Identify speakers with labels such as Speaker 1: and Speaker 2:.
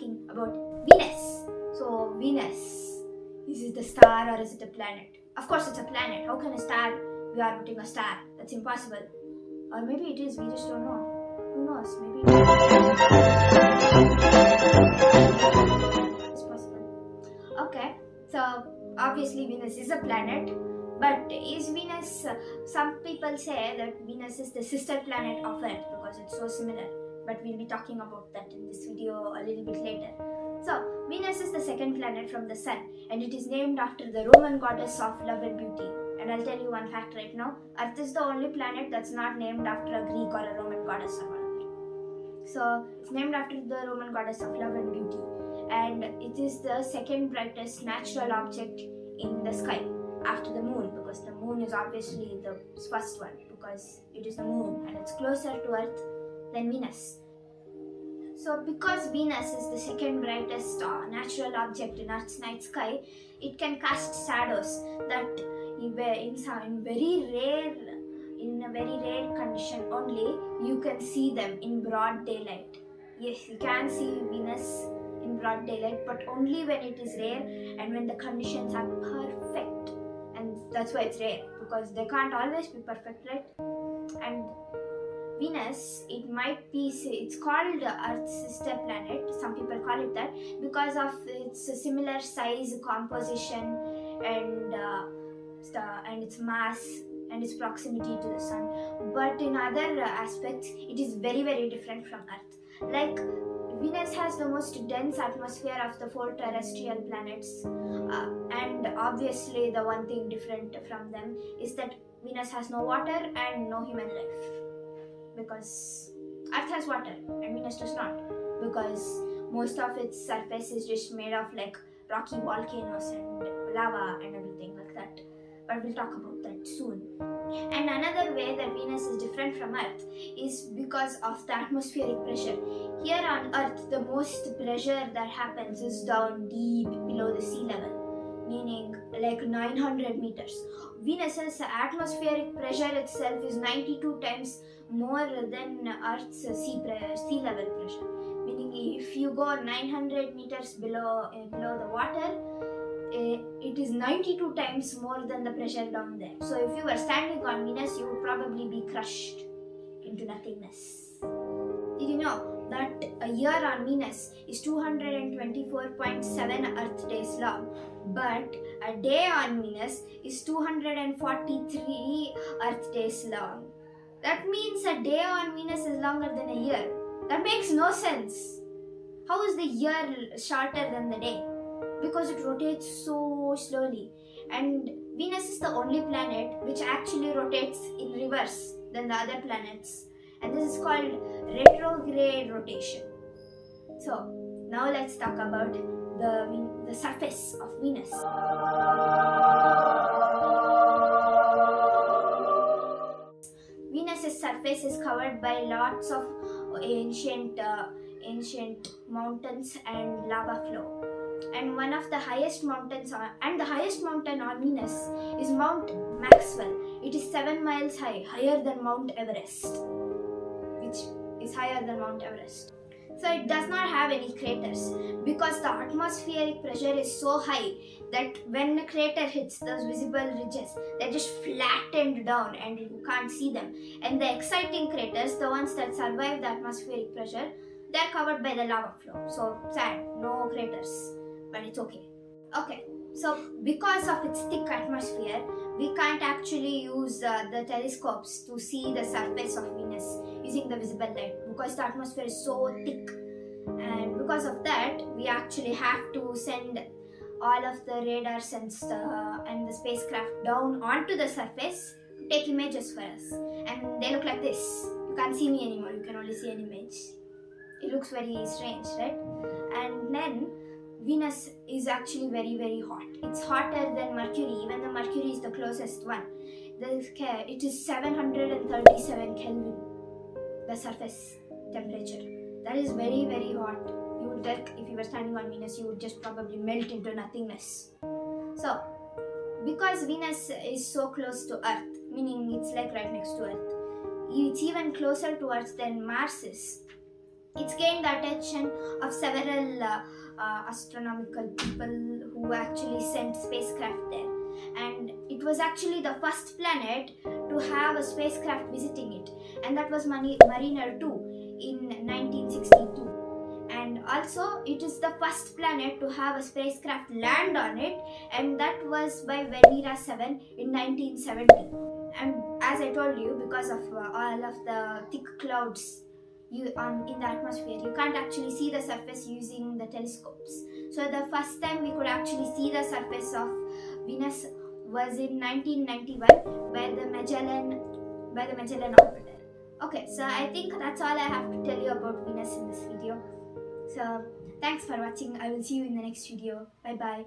Speaker 1: talking about Venus. So Venus, is it a star or is it a planet? Of course it's a planet. How can a star be orbiting a star? That's impossible. Or maybe it is, we just don't know. Who knows? Maybe it's possible. Okay, so obviously Venus is a planet. But is Venus, some people say that Venus is the sister planet of Earth because it's so similar. But we'll be talking about that in this video a little bit later. So, Venus is the second planet from the Sun and it is named after the Roman goddess of love and beauty. And I'll tell you one fact right now, Earth is the only planet that's not named after a Greek or a Roman goddess or whatever. So, it's named after the Roman goddess of love and beauty. And it is the second brightest natural object in the sky after the moon, because the moon is obviously the first one because it is the moon and it's closer to Earth than Venus. So because Venus is the second brightest natural object in Earth's night sky, it can cast shadows that in a very rare condition only you can see them in broad daylight. Yes, you can see Venus in broad daylight, but only when it is rare and when the conditions are perfect. And that's why it's rare, because they can't always be perfect, right? And Venus, it's called Earth's sister planet, some people call it that, because of its similar size, composition, and its mass and its proximity to the sun. But in other aspects, it is very, very different from Earth. Like, Venus has the most dense atmosphere of the 4 terrestrial planets, and obviously the one thing different from them is that Venus has no water and no human life, because Earth has water and Venus does not, because most of its surface is just made of like rocky volcanoes and lava and everything like that. But we'll talk about that soon. And another way that Venus is different from Earth is because of the atmospheric pressure. Here on Earth, the most pressure that happens is down deep below the sea level, meaning like 900 meters. Venus's atmospheric pressure itself is 92 times more than Earth's sea level pressure. Meaning if you go 900 meters below the water, it is 92 times more than the pressure down there. So if you were standing on Venus, you would probably be crushed into nothingness. Did you know that a year on Venus is 224.7 Earth days long, but a day on Venus is 243 Earth days long? That means a day on Venus is longer than a year. That makes no sense. How is the year shorter than the day? Because it rotates so slowly, and Venus is the only planet which actually rotates in reverse than the other planets, and this is called retrograde rotation. So now let's talk about the surface of Venus. Venus's surface is covered by lots of ancient mountains and lava flow. And one of the highest mountains the highest mountain on Venus is Mount Maxwell. It is 7 miles high, higher than Mount Everest, which is higher than Mount Everest. So it does not have any craters because the atmospheric pressure is so high that when a crater hits those visible ridges, they're just flattened down and you can't see them. And the exciting craters, the ones that survive the atmospheric pressure, they're covered by the lava flow. So sad, no craters. But it's okay. Okay, so because of its thick atmosphere, we can't actually use the telescopes to see the surface of Venus using the visible light because the atmosphere is so thick. And because of that, we actually have to send all of the radars and the spacecraft down onto the surface to take images for us. And they look like this. You can't see me anymore, you can only see an image. It looks very strange, right? And then Venus is actually very, very hot. It's hotter than Mercury, even though Mercury is the closest one. It is 737 Kelvin, the surface temperature. That is very, very hot. You would if you were standing on Venus, you would just probably melt into nothingness. So, because Venus is so close to Earth, meaning it's like right next to Earth, it's even closer to Earth than Mars is. It's gained the attention of several astronomical people who actually sent spacecraft there. And it was actually the first planet to have a spacecraft visiting it, and that was Mariner 2 in 1962. And also, it is the first planet to have a spacecraft land on it, and that was by Venera 7 in 1970. And as I told you, because of all of the thick clouds in the atmosphere, you can't actually see the surface using the telescopes. So the first time we could actually see the surface of Venus was in 1991 by the Magellan orbiter. Okay, so I think that's all I have to tell you about Venus in this video. So thanks for watching. I will see you in the next video. Bye bye.